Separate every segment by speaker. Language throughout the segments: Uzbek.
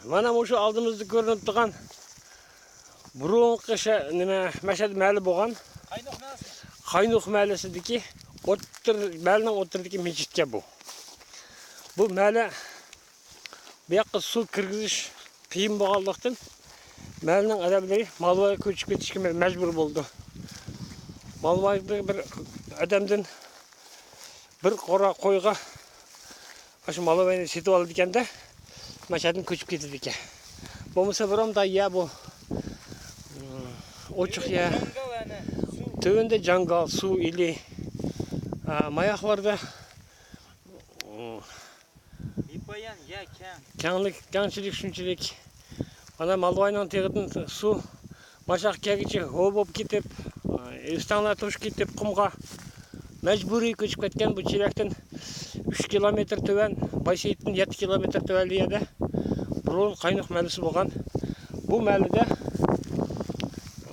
Speaker 1: Mana şu aldığımızda görünüp durgan burunqi nima Mashhad mali bo'lgan. Qaynoq malisidagi malining o'tirdagi mechitga bu. Bu mali bu yoqqa suv kirgizish qiyin bo'lganlikdan malining odamlari Malvoyga ko'chib ketishga majbur bo'ldi. Malvoyda bir odamdan bir qora qo'yga shu Malvoyni setib oldi ekanda, Mashhaddan ko'chib ketdi ekan. Bo'lmasa bironda ya bu ochiq ya. Tövünde jangal, su ili mayaqlarda
Speaker 2: Ipayan ya
Speaker 1: kengchilik shunchalik. Ana Malvoyning teg'idan su mashaq kelgicha bo'lib ketib, istanlar to'shib ketib qumga majburiy ko'chib ketgan bu chelakdan 3 kilometr töven, Bayseyitdan 7 kilometr tövenliyada burun qaynoq malisi bo'lgan. Bu malida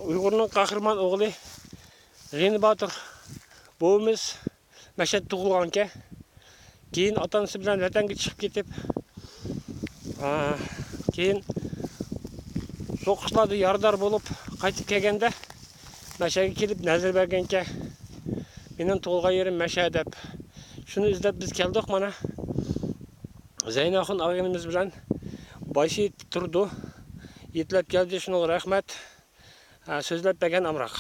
Speaker 1: Uyg'urning qahramon o'g'li G'eni Botir bo'miz Mashhad tug'ilganka, keyin otasi bilan vatanga chiqib ketib, keyin so'qishlarda yordar bo'lib qaytib kelganda Mashhadga kelib nazar berganka, mening tug'ilgan yerim Mashhad deb. Shuni izlab biz keldik mana. Zaynaxon og'inimiz bilan Bayseyit turdi. Yetlab keldi, shunga rahmat. So'zlab bergan amroq.